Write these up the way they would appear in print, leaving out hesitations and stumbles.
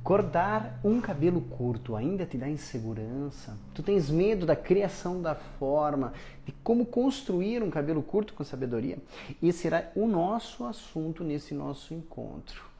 Cortar um cabelo curto ainda te dá insegurança? Tu tens medo da criação da forma, de como construir um cabelo curto com sabedoria? Esse será o nosso assunto nesse nosso encontro.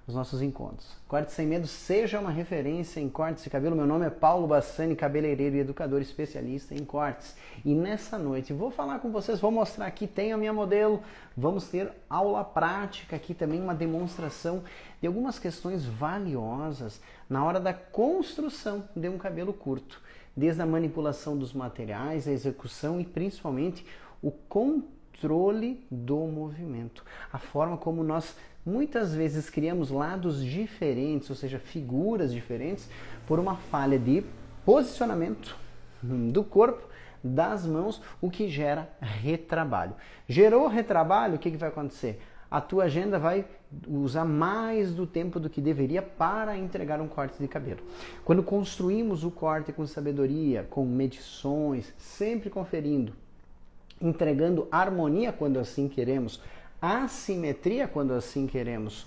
Os nossos encontros. Corte Sem Medo, seja uma referência em cortes de cabelo. Meu nome é Paulo Bassani, cabeleireiro e educador especialista em cortes. E nessa noite vou falar com vocês, vou mostrar aqui, tenho a minha modelo, vamos ter aula prática aqui também, uma demonstração de algumas questões valiosas na hora da construção de um cabelo curto. Desde a manipulação dos materiais, a execução e principalmente o controle do movimento. A forma como nós muitas vezes criamos lados diferentes, ou seja, figuras diferentes, por uma falha de posicionamento do corpo, das mãos, o que gera retrabalho. Gerou retrabalho, o que vai acontecer? A tua agenda vai usar mais do tempo do que deveria para entregar um corte de cabelo. Quando construímos o corte com sabedoria, com medições, sempre conferindo, entregando harmonia quando assim queremos, assimetria quando assim queremos,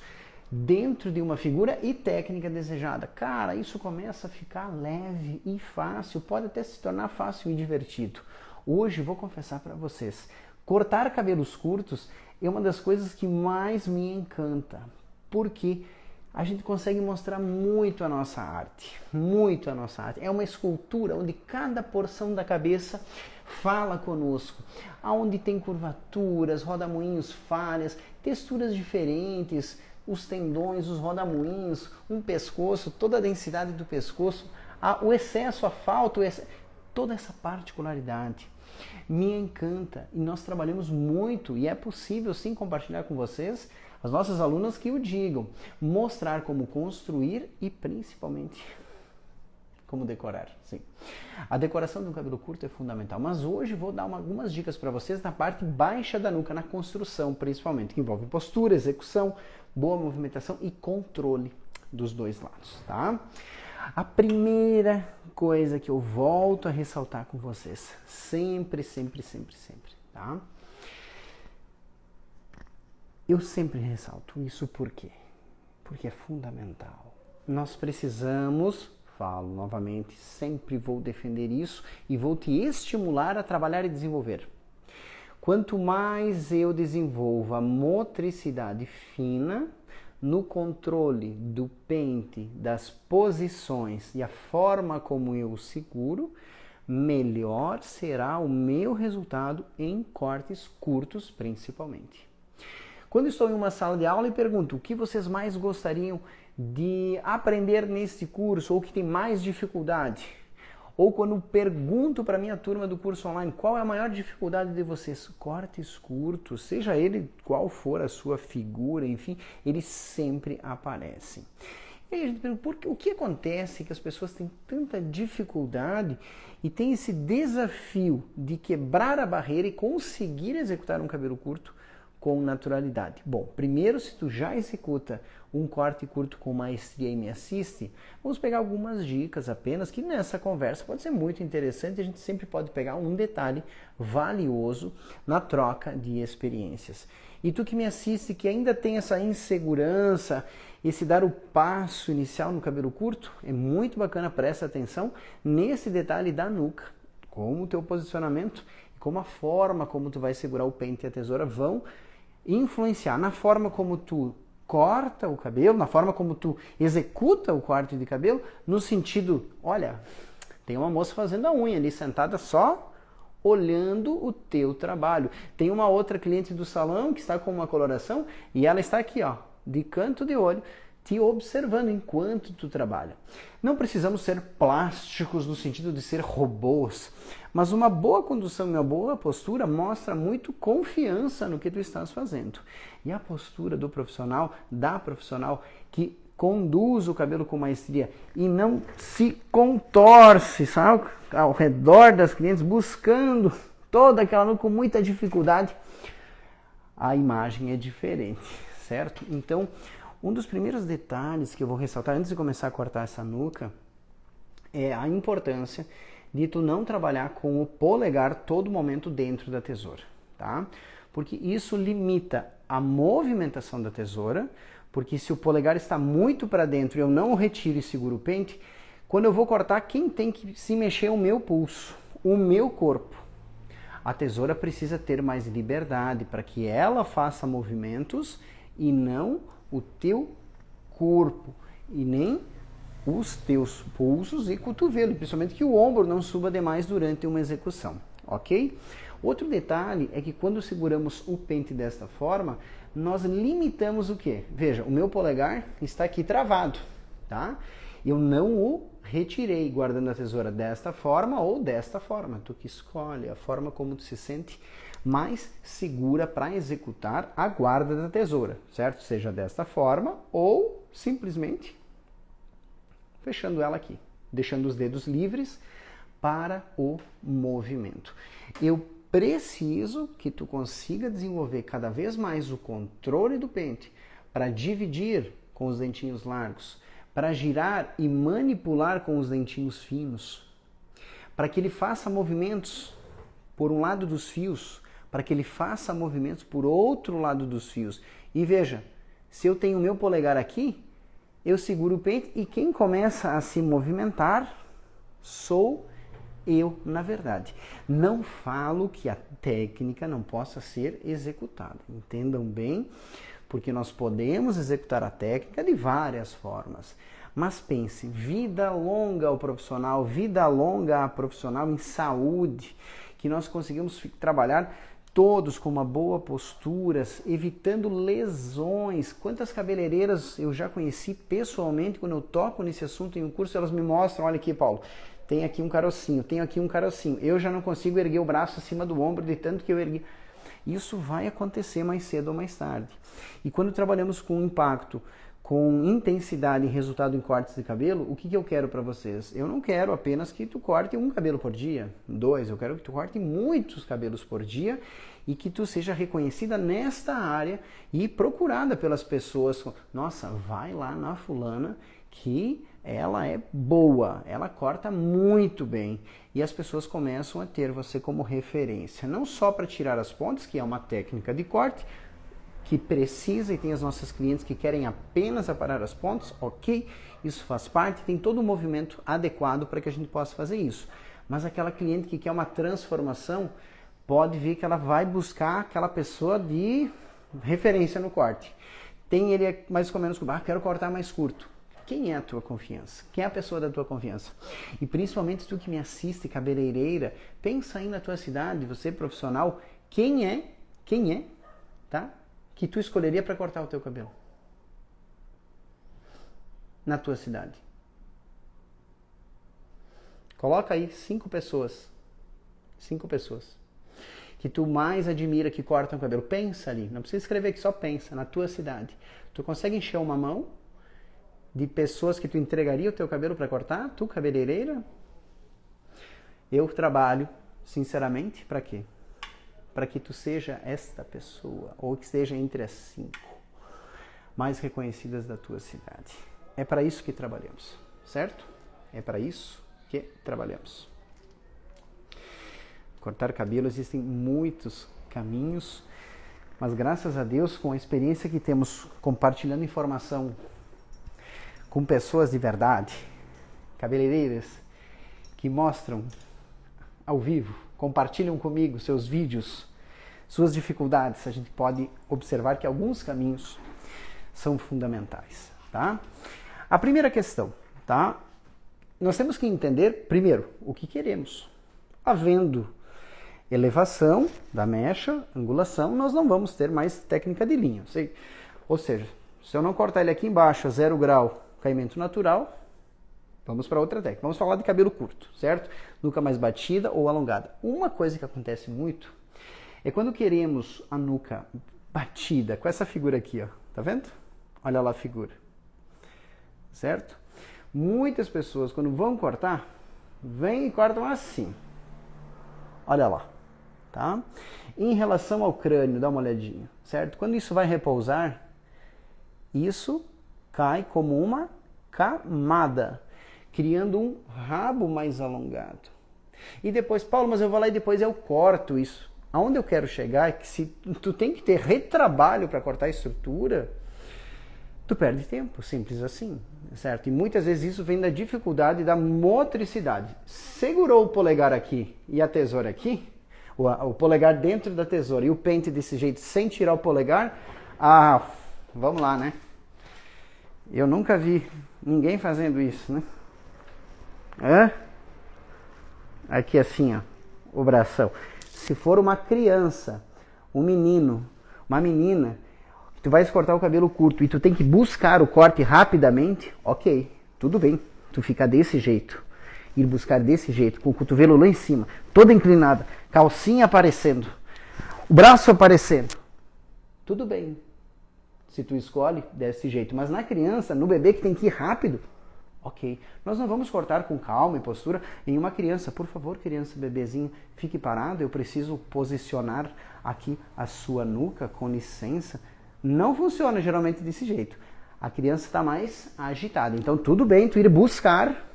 dentro de uma figura e técnica desejada. Cara, isso começa a ficar leve e fácil, pode até se tornar fácil e divertido. Hoje vou confessar para vocês, cortar cabelos curtos é uma das coisas que mais me encanta, porque a gente consegue mostrar muito a nossa arte, muito a nossa arte. É uma escultura onde cada porção da cabeça fala conosco, aonde tem curvaturas, rodamuinhos, falhas, texturas diferentes, os tendões, os rodamuinhos, um pescoço, toda a densidade do pescoço, o excesso, a falta, toda essa particularidade me encanta e nós trabalhamos muito e é possível sim compartilhar com vocês, as nossas alunas que o digam, mostrar como construir e principalmente como decorar, sim. A decoração do cabelo curto é fundamental, mas hoje vou dar algumas dicas para vocês na parte baixa da nuca, na construção principalmente, que envolve postura, execução, boa movimentação e controle dos dois lados, tá? A primeira coisa que eu volto a ressaltar com vocês, sempre, tá? Eu sempre ressalto isso por quê? Porque é fundamental. Nós precisamos, falo novamente, sempre vou defender isso e vou te estimular a trabalhar e desenvolver. Quanto mais eu desenvolvo a motricidade fina no controle do pente, das posições e a forma como eu o seguro, melhor será o meu resultado em cortes curtos principalmente. Quando estou em uma sala de aula e pergunto o que vocês mais gostariam de aprender neste curso ou que tem mais dificuldade, ou quando pergunto para a minha turma do curso online qual é a maior dificuldade de vocês, cortes curtos, seja ele qual for a sua figura, enfim, eles sempre aparecem. E aí a gente pergunta, o que acontece que as pessoas têm tanta dificuldade e têm esse desafio de quebrar a barreira e conseguir executar um cabelo curto com naturalidade? Bom, primeiro, se tu já executa um corte curto com maestria e me assiste, vamos pegar algumas dicas apenas, que nessa conversa pode ser muito interessante, a gente sempre pode pegar um detalhe valioso na troca de experiências. E tu que me assiste, que ainda tem essa insegurança, esse dar o passo inicial no cabelo curto, é muito bacana, presta atenção nesse detalhe da nuca, como o teu posicionamento, como a forma como tu vai segurar o pente e a tesoura vão influenciar na forma como tu corta o cabelo, na forma como tu executa o corte de cabelo, no sentido, olha, tem uma moça fazendo a unha ali sentada só olhando o teu trabalho. Tem uma outra cliente do salão que está com uma coloração e ela está aqui, ó, de canto de olho, te observando enquanto tu trabalha. Não precisamos ser plásticos no sentido de ser robôs, mas uma boa condução e uma boa postura mostra muito confiança no que tu estás fazendo. E a postura do profissional, da profissional que conduz o cabelo com maestria e não se contorce, sabe, ao redor das clientes, buscando toda aquela nuca com muita dificuldade, a imagem é diferente, certo? Então, um dos primeiros detalhes que eu vou ressaltar antes de começar a cortar essa nuca é a importância de tu não trabalhar com o polegar todo momento dentro da tesoura, tá? Porque isso limita a movimentação da tesoura, Porque se o polegar está muito para dentro e eu não o retiro e seguro o pente, quando eu vou cortar, quem tem que se mexer é o meu pulso, o meu corpo. A tesoura precisa ter mais liberdade para que ela faça movimentos e não o teu corpo e nem os teus pulsos e cotovelo, principalmente que o ombro não suba demais durante uma execução, ok? Outro detalhe é que quando seguramos o pente desta forma, nós limitamos o quê? Veja, o meu polegar está aqui travado, tá? Eu não o retirei, guardando a tesoura desta forma ou desta forma. Tu que escolhe a forma como tu se sente mais segura para executar a guarda da tesoura, certo? Seja desta forma ou simplesmente fechando ela aqui, deixando os dedos livres para o movimento. Eu preciso que tu consiga desenvolver cada vez mais o controle do pente para dividir com os dentinhos largos, para girar e manipular com os dentinhos finos, para que ele faça movimentos por um lado dos fios, para que ele faça movimentos por outro lado dos fios. E veja, se eu tenho o meu polegar aqui, eu seguro o pente e quem começa a se movimentar sou eu, na verdade. Não falo que a técnica não possa ser executada. Entendam bem, porque nós podemos executar a técnica de várias formas. Mas pense, vida longa ao profissional, vida longa a profissional em saúde, que nós conseguimos trabalhar todos com uma boa postura, evitando lesões. Quantas cabeleireiras eu já conheci pessoalmente, quando eu toco nesse assunto em um curso, elas me mostram, olha aqui, Paulo, tem aqui um carocinho, tem aqui um carocinho. Eu já não consigo erguer o braço acima do ombro de tanto que eu ergui. Isso vai acontecer mais cedo ou mais tarde. E quando trabalhamos com impacto, com intensidade e resultado em cortes de cabelo, o que eu quero para vocês? Eu não quero apenas que tu corte um cabelo por dia, 2, eu quero que tu corte muitos cabelos por dia e que tu seja reconhecida nesta área e procurada pelas pessoas. Nossa, vai lá na fulana que ela é boa, ela corta muito bem. E as pessoas começam a ter você como referência, não só para tirar as pontas, que é uma técnica de corte, que precisa, e tem as nossas clientes que querem apenas aparar as pontas, ok, isso faz parte, tem todo um movimento adequado para que a gente possa fazer isso. Mas aquela cliente que quer uma transformação, pode ver que ela vai buscar aquela pessoa de referência no corte. Tem ele mais ou menos, quero cortar mais curto. Quem é a tua confiança? Quem é a pessoa da tua confiança? E principalmente tu que me assiste, cabeleireira, pensa aí na tua cidade, você profissional, quem é, tá? Que tu escolheria para cortar o teu cabelo na tua cidade. Coloca aí 5 pessoas que tu mais admira que cortam o cabelo. Pensa ali, não precisa escrever aqui, só pensa na tua cidade. Tu consegue encher uma mão de pessoas que tu entregaria o teu cabelo para cortar? Tu, cabeleireira? Eu trabalho, sinceramente, para quê? Para que tu seja esta pessoa, ou que esteja entre as 5 mais reconhecidas da tua cidade. É para isso que trabalhamos, certo? É para isso que trabalhamos. Cortar cabelo, existem muitos caminhos, mas graças a Deus, com a experiência que temos compartilhando informação com pessoas de verdade, cabeleireiras, que mostram ao vivo, compartilham comigo seus vídeos, suas dificuldades, a gente pode observar que alguns caminhos são fundamentais, tá? A primeira questão, tá? Nós temos que entender, primeiro, o que queremos. Havendo elevação da mecha, angulação, nós não vamos ter mais técnica de linha. Ou seja, se eu não cortar ele aqui embaixo a 0 grau, caimento natural, vamos para outra técnica. Vamos falar de cabelo curto, certo? Nuca mais batida ou alongada. Uma coisa que acontece muito é quando queremos a nuca batida, com essa figura aqui, ó. Tá vendo? Olha lá a figura. Certo? Muitas pessoas, quando vão cortar, vêm e cortam assim. Olha lá. Tá? Em relação ao crânio, dá uma olhadinha. Certo? Quando isso vai repousar, isso cai como uma camada, criando um rabo mais alongado. E depois, Paulo, mas eu vou lá e depois eu corto isso. Aonde eu quero chegar é que se tu tem que ter retrabalho para cortar a estrutura, tu perde tempo, simples assim, certo? E muitas vezes isso vem da dificuldade da motricidade. Segurou o polegar aqui e a tesoura aqui, o polegar dentro da tesoura e o pente desse jeito sem tirar o polegar, vamos lá, né? Eu nunca vi ninguém fazendo isso, né? Aqui assim, ó, o bração. Se for uma criança, um menino, uma menina, tu vais cortar o cabelo curto e tu tem que buscar o corte rapidamente, ok, tudo bem, tu fica desse jeito, ir buscar desse jeito, com o cotovelo lá em cima, toda inclinada, calcinha aparecendo, o braço aparecendo, tudo bem, se tu escolhe desse jeito, mas na criança, no bebê que tem que ir rápido, ok, nós não vamos cortar com calma e postura em uma criança, por favor, criança, bebezinho, fique parado, eu preciso posicionar aqui a sua nuca, com licença. Não funciona geralmente desse jeito. A criança está mais agitada. Então, tudo bem tu ir buscar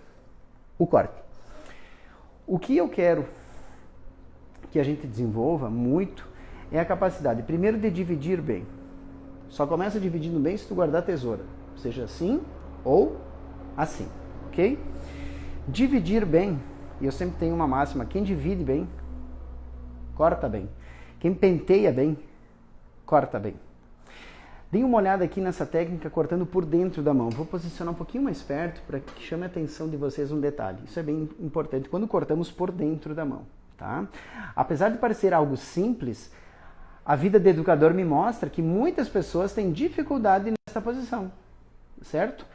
o corte. O que eu quero que a gente desenvolva muito é a capacidade, primeiro, de dividir bem. Só começa dividindo bem se tu guardar a tesoura. Seja assim ou assim, ok? Dividir bem, e eu sempre tenho uma máxima, quem divide bem, corta bem. Quem penteia bem, corta bem. Dê uma olhada aqui nessa técnica cortando por dentro da mão. Vou posicionar um pouquinho mais perto para que chame a atenção de vocês um detalhe. Isso é bem importante quando cortamos por dentro da mão, tá? Apesar de parecer algo simples, a vida de educador me mostra que muitas pessoas têm dificuldade nessa posição, certo?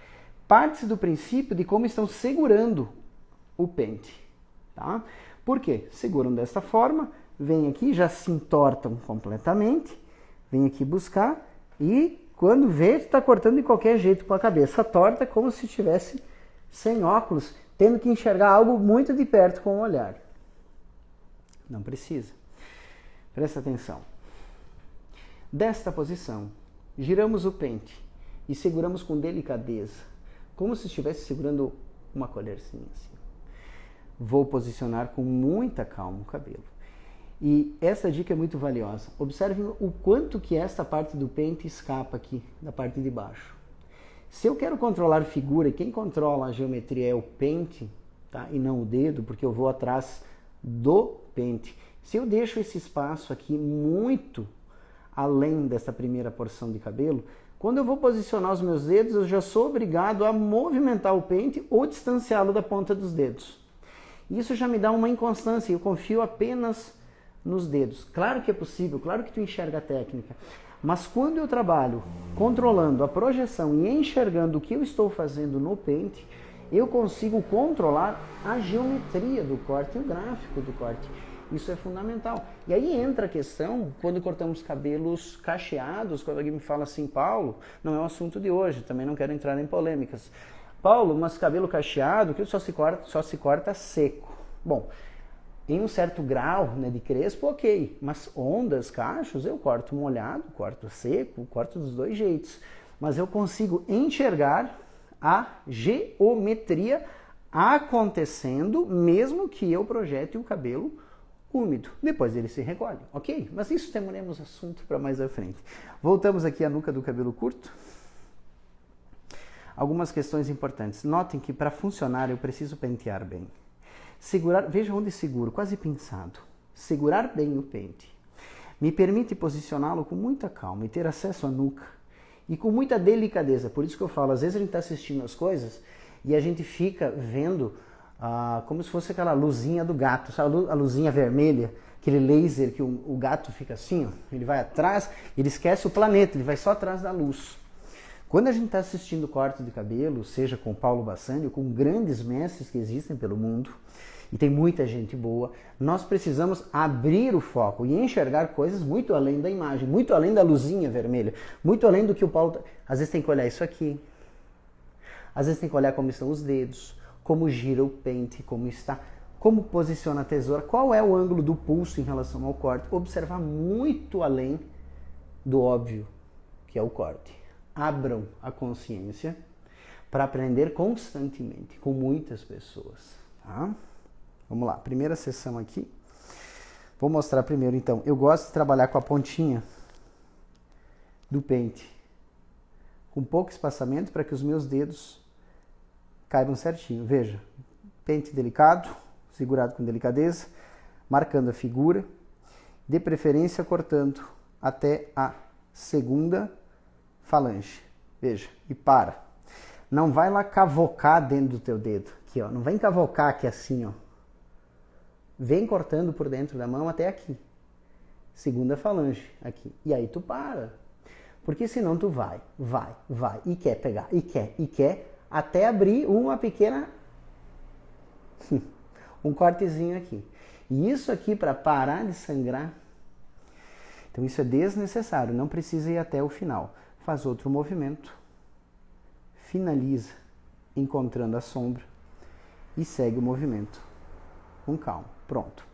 Parte-se do princípio de como estão segurando o pente, tá? Por quê? Seguram desta forma, vem aqui, já se entortam completamente, vem aqui buscar e quando vê, está cortando de qualquer jeito com a cabeça torta, como se estivesse sem óculos, tendo que enxergar algo muito de perto com o olhar. Não precisa. Presta atenção. Desta posição, giramos o pente e seguramos com delicadeza, como se estivesse segurando uma colherzinha assim. Vou posicionar com muita calma o cabelo. E essa dica é muito valiosa. Observem o quanto que esta parte do pente escapa aqui, da parte de baixo. Se eu quero controlar figura, e quem controla a geometria é o pente, tá? E não o dedo, porque eu vou atrás do pente. Se eu deixo esse espaço aqui muito além dessa primeira porção de cabelo, quando eu vou posicionar os meus dedos, eu já sou obrigado a movimentar o pente ou distanciá-lo da ponta dos dedos. Isso já me dá uma inconstância, eu confio apenas nos dedos. Claro que é possível, claro que tu enxerga a técnica, mas quando eu trabalho controlando a projeção e enxergando o que eu estou fazendo no pente, eu consigo controlar a geometria do corte e o gráfico do corte. Isso é fundamental. E aí entra a questão, quando cortamos cabelos cacheados, quando alguém me fala assim, Paulo, não é um assunto de hoje, também não quero entrar em polêmicas. Paulo, mas cabelo cacheado, que só se corta seco. Bom, em um certo grau, né, de crespo, ok. Mas ondas, cachos, eu corto molhado, corto seco, corto dos dois jeitos. Mas eu consigo enxergar a geometria acontecendo, mesmo que eu projete o cabelo úmido. Depois ele se recolhe, ok? Mas isso teremos assunto para mais à frente. Voltamos aqui à nuca do cabelo curto. Algumas questões importantes. Notem que para funcionar eu preciso pentear bem. Segurar, veja onde seguro, quase pinçado. Segurar bem o pente me permite posicioná-lo com muita calma e ter acesso à nuca e com muita delicadeza. Por isso que eu falo, às vezes a gente está assistindo as coisas e a gente fica vendo como se fosse aquela luzinha do gato, sabe? A luzinha vermelha, aquele laser que o gato fica assim, ó, ele vai atrás, ele esquece o planeta, ele vai só atrás da luz. Quando a gente está assistindo corte de cabelo, seja com Paulo Bassani ou com grandes mestres que existem pelo mundo, e tem muita gente boa, nós precisamos abrir o foco e enxergar coisas muito além da imagem, muito além da luzinha vermelha, muito além do que o Paulo... Às vezes tem que olhar isso aqui, às vezes tem que olhar como estão os dedos, como gira o pente, como está, como posiciona a tesoura, qual é o ângulo do pulso em relação ao corte, observar muito além do óbvio, que é o corte. Abram a consciência para aprender constantemente com muitas pessoas, tá? Vamos lá, primeira sessão aqui. Vou mostrar primeiro, então. Eu gosto de trabalhar com a pontinha do pente, com pouco espaçamento para que os meus dedos caibam certinho. Veja, pente delicado, segurado com delicadeza, marcando a figura, de preferência cortando até a segunda falange. Veja, e para. Não vai lá cavocar dentro do teu dedo, aqui, ó. Não vem cavocar aqui assim, ó. Vem cortando por dentro da mão até aqui. Segunda falange, aqui. E aí tu para. Porque senão tu vai, e quer pegar, e quer, até abrir uma pequena... um cortezinho aqui. E isso aqui, para parar de sangrar, então isso é desnecessário, não precisa ir até o final. Faz outro movimento, finaliza encontrando a sombra e segue o movimento com calma. Pronto.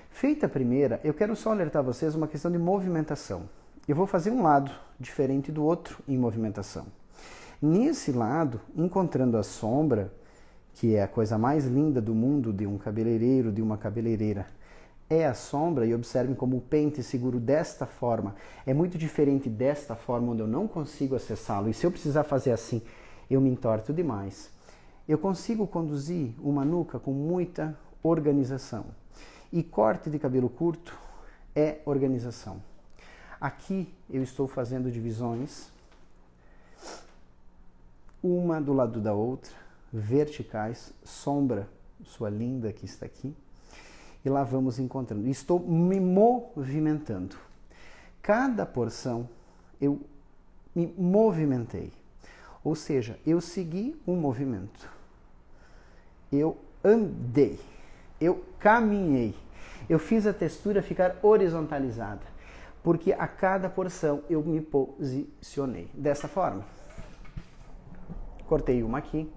Feita a primeira, eu quero só alertar vocês uma questão de movimentação. Eu vou fazer um lado diferente do outro em movimentação. Nesse lado, encontrando a sombra, que é a coisa mais linda do mundo de um cabeleireiro, de uma cabeleireira, é a sombra, e observem como o pente seguro desta forma é muito diferente desta forma, onde eu não consigo acessá-lo, e se eu precisar fazer assim, eu me entorto demais. Eu consigo conduzir uma nuca com muita organização. E corte de cabelo curto é organização. Aqui eu estou fazendo divisões, uma do lado da outra, verticais, sombra, sua linda que está aqui, e lá vamos encontrando. Estou me movimentando. Cada porção eu me movimentei, ou seja, eu segui um movimento, eu andei, eu caminhei, eu fiz a textura ficar horizontalizada, porque a cada porção eu me posicionei dessa forma. Cortei uma aqui,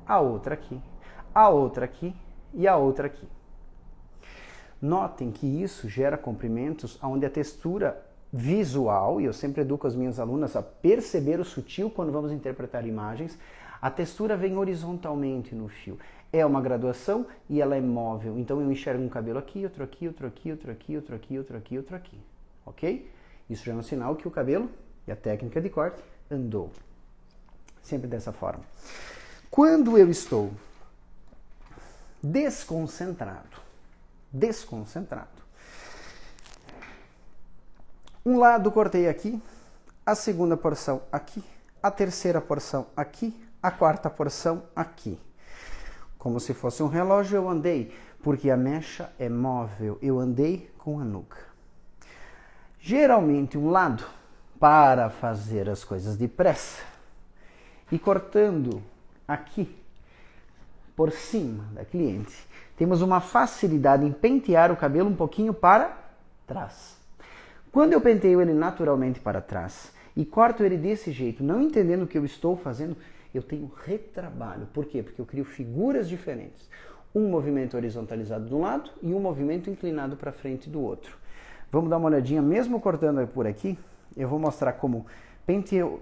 a outra aqui, a outra aqui e a outra aqui. Notem que isso gera comprimentos onde a textura visual, e eu sempre educo as minhas alunas a perceber o sutil quando vamos interpretar imagens, a textura vem horizontalmente no fio. É uma graduação e ela é móvel. Então eu enxergo um cabelo aqui, outro aqui, outro aqui, outro aqui, outro aqui, outro aqui, outro aqui. Ok? Isso já é um sinal que o cabelo e a técnica de corte andou. Sempre dessa forma. Quando eu estou desconcentrado, um lado cortei aqui, a segunda porção aqui, a terceira porção aqui, a quarta porção aqui. Como se fosse um relógio, eu andei, porque a mecha é móvel, eu andei com a nuca. Geralmente um lado, para fazer as coisas depressa, e cortando aqui, por cima da cliente, temos uma facilidade em pentear o cabelo um pouquinho para trás. Quando eu penteio ele naturalmente para trás e corto ele desse jeito, não entendendo o que eu estou fazendo, eu tenho retrabalho. Por quê? Porque eu crio figuras diferentes. Um movimento horizontalizado de um lado e um movimento inclinado para frente do outro. Vamos dar uma olhadinha, mesmo cortando por aqui, eu vou mostrar como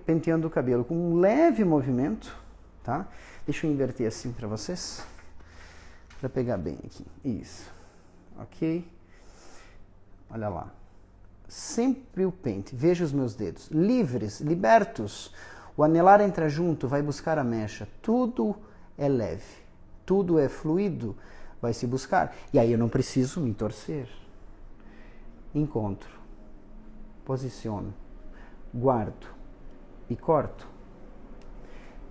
penteando o cabelo com um leve movimento, tá? Deixa eu inverter assim para vocês, para pegar bem aqui. Isso. Ok? Olha lá. Sempre o pente. Veja os meus dedos. Livres, libertos. O anelar entra junto, vai buscar a mecha. Tudo é leve. Tudo é fluido. Vai se buscar. E aí eu não preciso me torcer. Encontro. Posiciono. Guardo. E corto.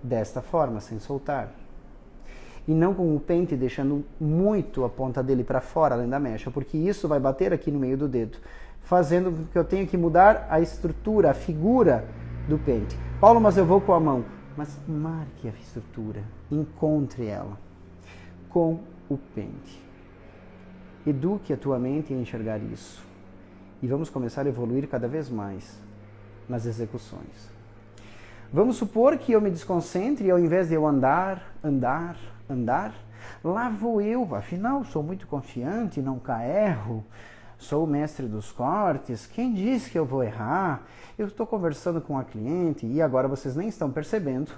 Desta forma, sem soltar. E não com o pente deixando muito a ponta dele para fora, além da mecha, porque isso vai bater aqui no meio do dedo, fazendo com que eu tenha que mudar a estrutura, a figura do pente. Paulo, mas eu vou com a mão. Mas marque a estrutura, encontre ela com o pente. Eduque a tua mente a enxergar isso. E vamos começar a evoluir cada vez mais nas execuções. Vamos supor que eu me desconcentre e ao invés de eu andar, lá vou eu. Afinal, sou muito confiante, nunca erro. Sou o mestre dos cortes. Quem disse que eu vou errar? Eu estou conversando com a cliente e agora vocês nem estão percebendo.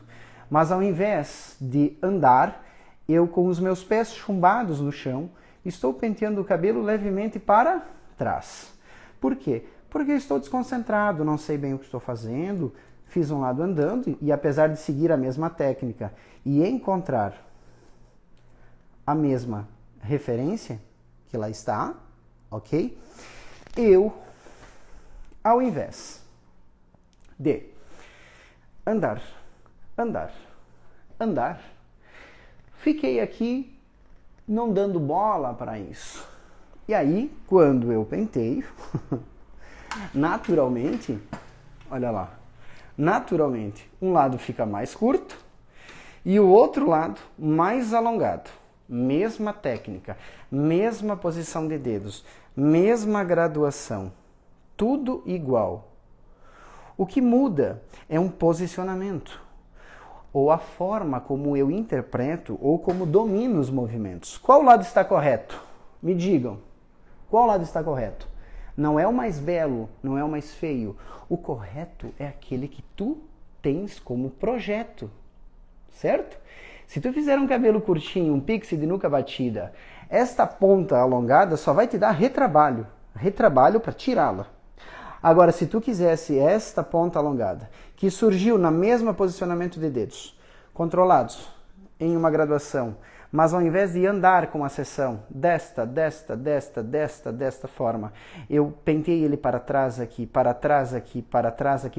Mas ao invés de andar, eu com os meus pés chumbados no chão, estou penteando o cabelo levemente para trás. Por quê? Porque eu estou desconcentrado, não sei bem o que estou fazendo. fiz um lado andando e apesar de seguir a mesma técnica e encontrar a mesma referência, que lá está, ok? Eu, ao invés de andar, fiquei aqui não dando bola para isso. E aí, quando eu penteio, naturalmente, olha lá, naturalmente, um lado fica mais curto e o outro lado mais alongado. Mesma técnica, mesma posição de dedos, mesma graduação, tudo igual. O que muda é um posicionamento, ou a forma como eu interpreto ou como domino os movimentos. Qual lado está correto? Me digam, qual lado está correto? Não é o mais belo, não é o mais feio. O correto é aquele que tu tens como projeto, certo? Se tu fizer um cabelo curtinho, um pixie de nuca batida, esta ponta alongada só vai te dar retrabalho para tirá-la. Agora, se tu quisesse esta ponta alongada, que surgiu na mesma posicionamento de dedos, controlados em uma graduação, mas ao invés de andar com a seção desta forma, eu pentei ele para trás aqui,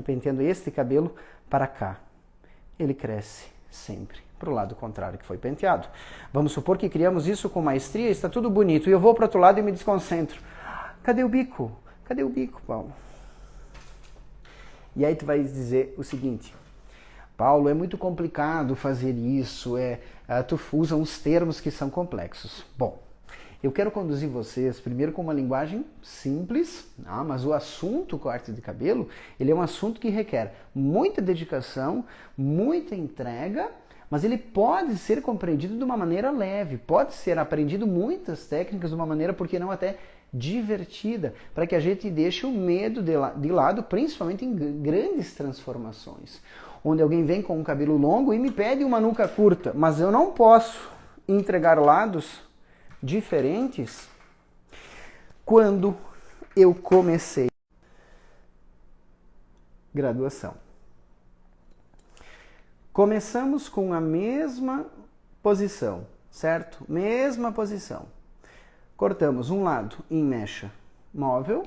penteando este cabelo para cá. Ele cresce sempre para o lado contrário que foi penteado. Vamos supor que criamos isso com maestria, está tudo bonito, e eu vou para o outro lado e me desconcentro. Cadê o bico? Cadê o bico, Paulo? E aí tu vai dizer o seguinte: Paulo, é muito complicado fazer isso, tu usa uns termos que são complexos. Bom, eu quero conduzir vocês primeiro com uma linguagem simples, mas o assunto corte de cabelo, ele é um assunto que requer muita dedicação, muita entrega, mas ele pode ser compreendido de uma maneira leve, pode ser aprendido muitas técnicas de uma maneira, por que não até divertida, para que a gente deixe o medo de lado, principalmente em grandes transformações, onde alguém vem com um cabelo longo e me pede uma nuca curta, mas eu não posso entregar lados diferentes. Quando eu comecei graduação, começamos com a mesma posição, certo? Mesma posição. Cortamos um lado em mecha móvel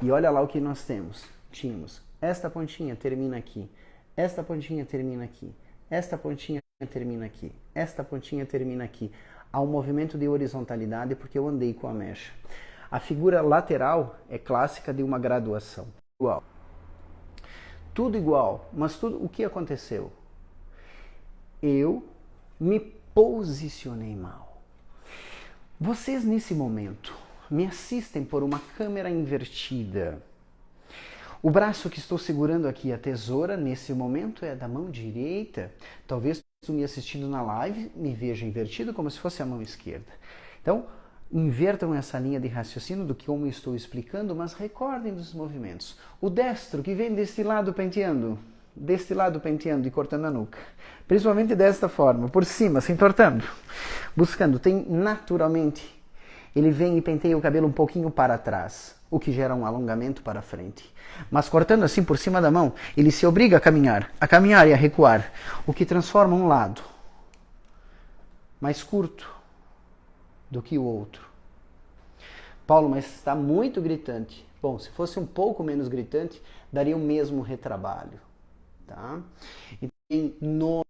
e olha lá o que nós temos. Tínhamos esta pontinha termina aqui, esta pontinha termina aqui, esta pontinha termina aqui, esta pontinha termina aqui. Há um movimento de horizontalidade porque eu andei com a mecha. A figura lateral é clássica de uma graduação. Igual. Tudo igual, mas tudo o que aconteceu? Eu me posicionei mal. Vocês nesse momento me assistem por uma câmera invertida. O braço que estou segurando aqui, a tesoura, nesse momento é da mão direita. Talvez tu me assistindo na live me veja invertido como se fosse a mão esquerda. Então, invertam essa linha de raciocínio do que como eu estou explicando, mas recordem dos movimentos. O destro que vem deste lado penteando e cortando a nuca. Principalmente desta forma, por cima, se entortando. Buscando, tem naturalmente, ele vem e penteia o cabelo um pouquinho para trás, o que gera um alongamento para frente. Mas cortando assim por cima da mão, ele se obriga a caminhar e a recuar, o que transforma um lado mais curto do que o outro. Paulo, mas está muito gritante. Bom, se fosse um pouco menos gritante, daria o mesmo retrabalho. Tá? Então,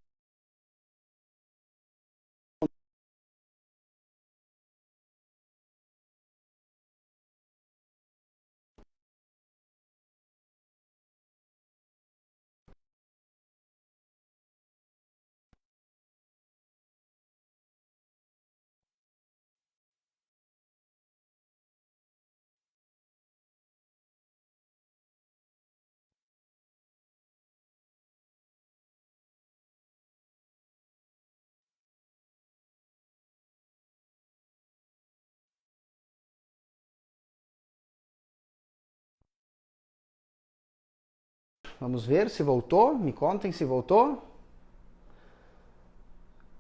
vamos ver se voltou. Me contem se voltou.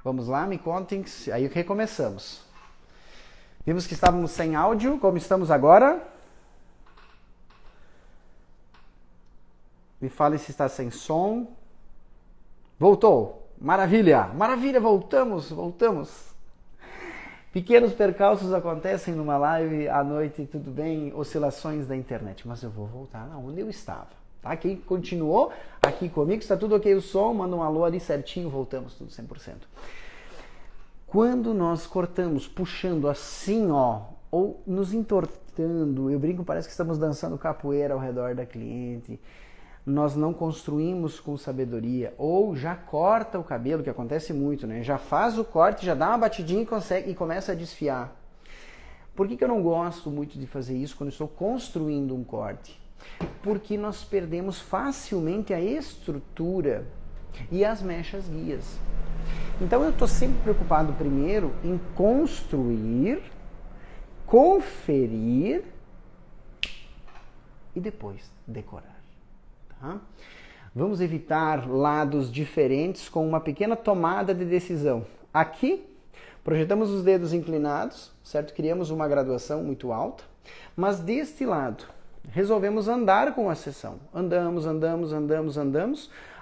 Vamos lá, me contem. Aí recomeçamos. Vimos que estávamos sem áudio, como estamos agora. Me fale se está sem som. Voltou. Maravilha. Maravilha, voltamos. Pequenos percalços acontecem numa live à noite, tudo bem, oscilações da internet, mas eu vou voltar onde eu estava. Tá? Quem continuou aqui comigo, está tudo ok o som, manda um alô ali certinho, voltamos, tudo 100%. Quando nós cortamos, puxando assim, ó, ou nos entortando, eu brinco, parece que estamos dançando capoeira ao redor da cliente, nós não construímos com sabedoria, ou já corta o cabelo, que acontece muito, né? Já faz o corte, já dá uma batidinha e começa a desfiar. Por que eu não gosto muito de fazer isso quando estou construindo um corte? Porque nós perdemos facilmente a estrutura e as mechas guias. Então eu estou sempre preocupado primeiro em construir, conferir e depois decorar. Tá? Vamos evitar lados diferentes com uma pequena tomada de decisão. Aqui, projetamos os dedos inclinados, certo? Criamos uma graduação muito alta, mas deste lado, resolvemos andar com a sessão. Andamos,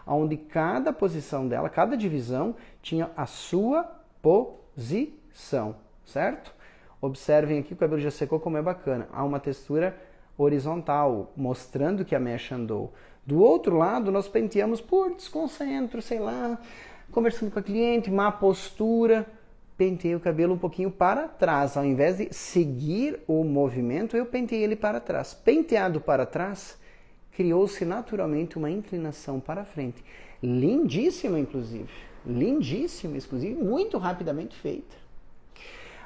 onde cada posição dela, cada divisão, tinha a sua posição, certo? Observem aqui que o cabelo já secou, como é bacana. Há uma textura horizontal, mostrando que a mecha andou. Do outro lado, nós penteamos por desconcentro, sei lá, conversando com a cliente, má postura, pentei o cabelo um pouquinho para trás. Ao invés de seguir o movimento, eu pentei ele para trás. Penteado para trás, criou-se naturalmente uma inclinação para frente. Lindíssima, inclusive. Lindíssima, exclusive, muito rapidamente feita.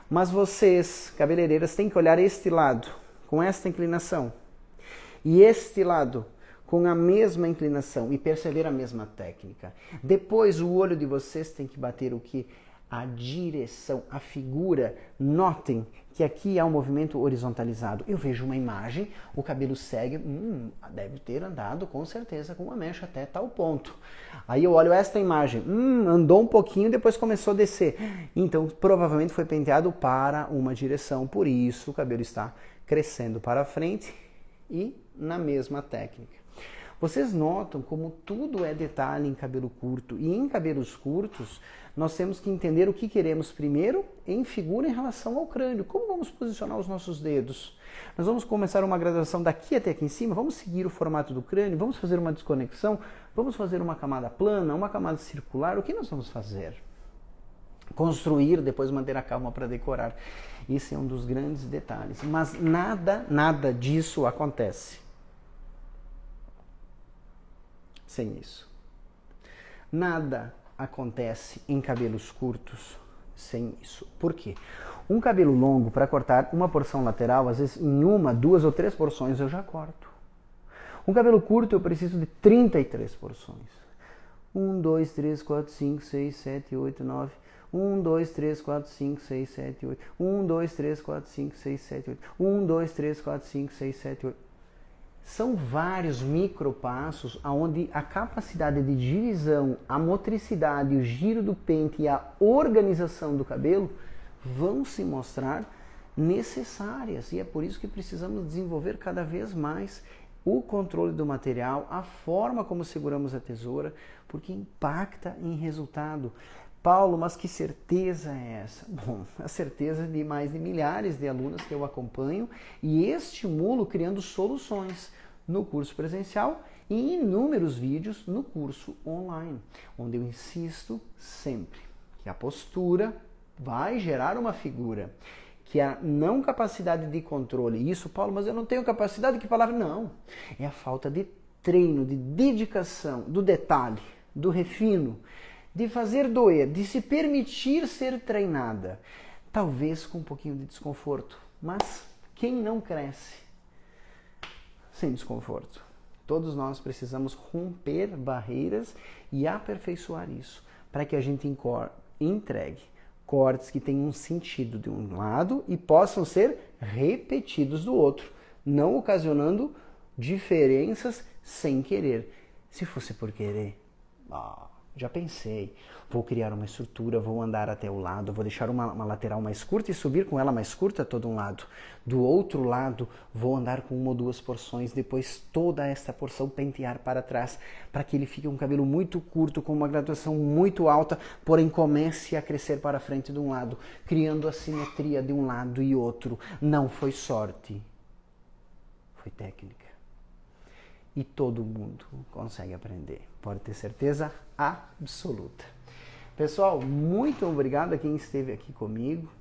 Mas vocês, cabeleireiras, têm que olhar este lado, com esta inclinação. E este lado, com a mesma inclinação e perceber a mesma técnica. Depois o olho de vocês tem que bater o que? A direção, a figura. Notem que aqui há um movimento horizontalizado. Eu vejo uma imagem, o cabelo segue, deve ter andado com certeza com uma mecha até tal ponto. Aí eu olho esta imagem, andou um pouquinho, depois começou a descer. Então provavelmente foi penteado para uma direção, por isso o cabelo está crescendo para frente e na mesma técnica. Vocês notam como tudo é detalhe em cabelo curto. E em cabelos curtos, nós temos que entender o que queremos primeiro em figura em relação ao crânio. Como vamos posicionar os nossos dedos? Nós vamos começar uma graduação daqui até aqui em cima, vamos seguir o formato do crânio, vamos fazer uma desconexão, vamos fazer uma camada plana, uma camada circular. O que nós vamos fazer? Construir, depois manter a calma para decorar. Esse é um dos grandes detalhes. Mas nada disso acontece sem isso. Nada acontece em cabelos curtos sem isso. Por quê? Um cabelo longo, para cortar uma porção lateral, às vezes em uma, duas ou três porções eu já corto. Um cabelo curto eu preciso de 33 porções. 1, 2, 3, 4, 5, 6, 7, 8, 9. 1, 2, 3, 4, 5, 6, 7, 8. 1, 2, 3, 4, 5, 6, 7, 8. 1, 2, 3, 4, 5, 6, 7, 8. São vários micropassos onde a capacidade de divisão, a motricidade, o giro do pente e a organização do cabelo vão se mostrar necessárias. E é por isso que precisamos desenvolver cada vez mais o controle do material, a forma como seguramos a tesoura, porque impacta em resultado. Paulo, mas que certeza é essa? Bom, a certeza de mais de milhares de alunas que eu acompanho e estimulo criando soluções no curso presencial e inúmeros vídeos no curso online, onde eu insisto sempre que a postura vai gerar uma figura, que a não capacidade de controle, isso, Paulo, mas eu não tenho capacidade, que palavra? Não, é a falta de treino, de dedicação, do detalhe, do refino, de fazer doer, de se permitir ser treinada, talvez com um pouquinho de desconforto, mas quem não cresce sem desconforto? Todos nós precisamos romper barreiras e aperfeiçoar isso, para que a gente entregue cortes que tenham um sentido de um lado e possam ser repetidos do outro, não ocasionando diferenças sem querer. Se fosse por querer, Já pensei, vou criar uma estrutura, vou andar até o lado, vou deixar uma lateral mais curta e subir com ela mais curta todo um lado. Do outro lado, vou andar com uma ou duas porções, depois toda esta porção pentear para trás, para que ele fique um cabelo muito curto, com uma graduação muito alta, porém comece a crescer para frente de um lado, criando a simetria de um lado e outro. Não foi sorte, foi técnica. E todo mundo consegue aprender. Pode ter certeza absoluta. Pessoal, muito obrigado a quem esteve aqui comigo.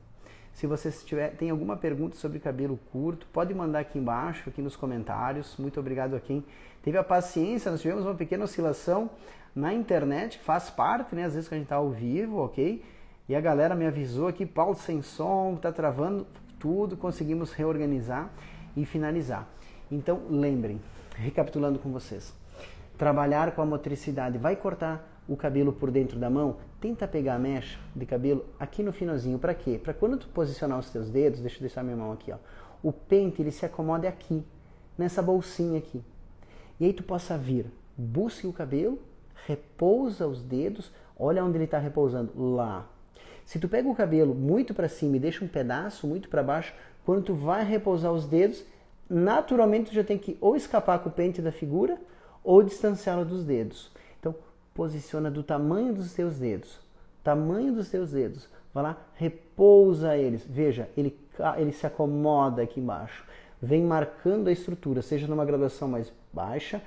Se você tem alguma pergunta sobre cabelo curto, pode mandar aqui embaixo, aqui nos comentários. Muito obrigado a quem teve a paciência. Nós tivemos uma pequena oscilação na internet, faz parte, né? Às vezes que a gente está ao vivo, ok? E a galera me avisou aqui, Paulo sem som, está travando tudo. Conseguimos reorganizar e finalizar. Então, lembrem, recapitulando com vocês, trabalhar com a motricidade, vai cortar o cabelo por dentro da mão, tenta pegar a mecha de cabelo aqui no finalzinho, para quê? Para quando tu posicionar os teus dedos, deixa eu deixar minha mão aqui, ó, o pente ele se acomode aqui, nessa bolsinha aqui, e aí tu possa vir, busque o cabelo, repousa os dedos, olha onde ele está repousando, lá. Se tu pega o cabelo muito para cima e deixa um pedaço muito para baixo, quando tu vai repousar os dedos, naturalmente tu já tem que ou escapar com o pente da figura ou distanciá-lo dos dedos. Então, posiciona do tamanho dos teus dedos. Tamanho dos teus dedos. Vai lá, repousa eles. Veja, ele se acomoda aqui embaixo. Vem marcando a estrutura, seja numa graduação mais baixa,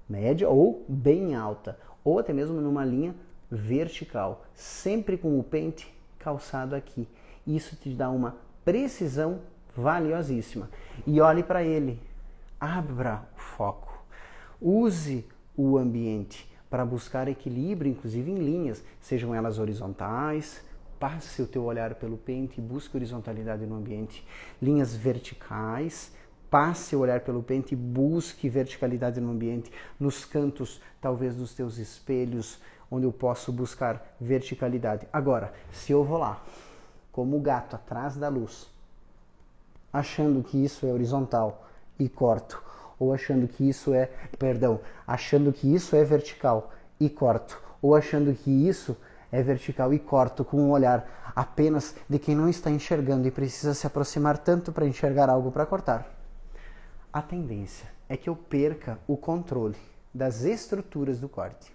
média ou bem alta. Ou até mesmo numa linha vertical. Sempre com o pente calçado aqui. Isso te dá uma precisão valiosíssima. E olhe para ele, abra o foco, use o ambiente para buscar equilíbrio, inclusive em linhas, sejam elas horizontais, passe o teu olhar pelo pente e busque horizontalidade no ambiente, linhas verticais, passe o olhar pelo pente e busque verticalidade no ambiente, nos cantos talvez dos teus espelhos, onde eu posso buscar verticalidade. Agora, se eu vou lá, como o gato atrás da luz, achando que isso é horizontal e corto, ou achando que isso é, achando que isso é vertical e corto, ou achando que isso é vertical e corto, com um olhar apenas de quem não está enxergando e precisa se aproximar tanto para enxergar algo para cortar. A tendência é que eu perca o controle das estruturas do corte.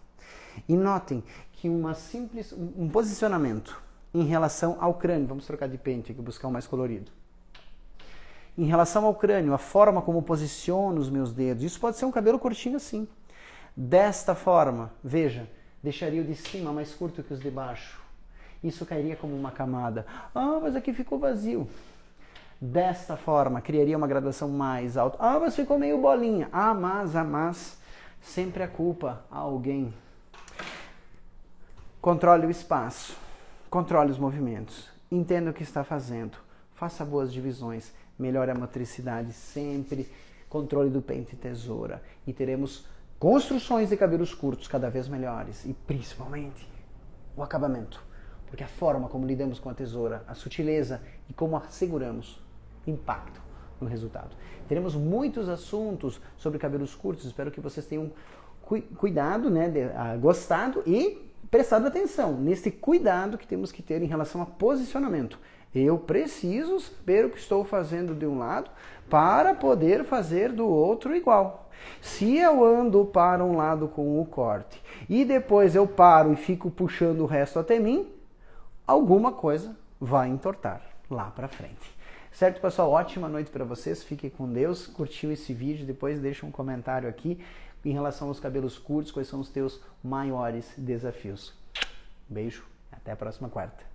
E notem que um posicionamento em relação ao crânio, vamos trocar de pente aqui, buscar um mais colorido. Em relação ao crânio, a forma como posiciono os meus dedos, isso pode ser um cabelo curtinho assim. Desta forma, veja, deixaria o de cima mais curto que os de baixo. Isso cairia como uma camada. Ah, mas aqui ficou vazio. Desta forma, criaria uma graduação mais alta. Ah, mas ficou meio bolinha. Ah, mas, sempre a culpa a alguém. Controle o espaço, controle os movimentos, entenda o que está fazendo, faça boas divisões, melhore a motricidade sempre, controle do pente e tesoura. E teremos construções de cabelos curtos cada vez melhores e principalmente o acabamento. Porque a forma como lidamos com a tesoura, a sutileza e como a seguramos, impactam no resultado. Teremos muitos assuntos sobre cabelos curtos, espero que vocês tenham cuidado, né, gostado e prestado atenção nesse cuidado que temos que ter em relação a posicionamento. Eu preciso saber o que estou fazendo de um lado para poder fazer do outro igual. Se eu ando para um lado com o corte e depois eu paro e fico puxando o resto até mim, alguma coisa vai entortar lá para frente. Certo, pessoal? Ótima noite para vocês. Fiquem com Deus. Curtiu esse vídeo? Depois deixa um comentário aqui em relação aos cabelos curtos. Quais são os teus maiores desafios? Beijo. Até a próxima quarta.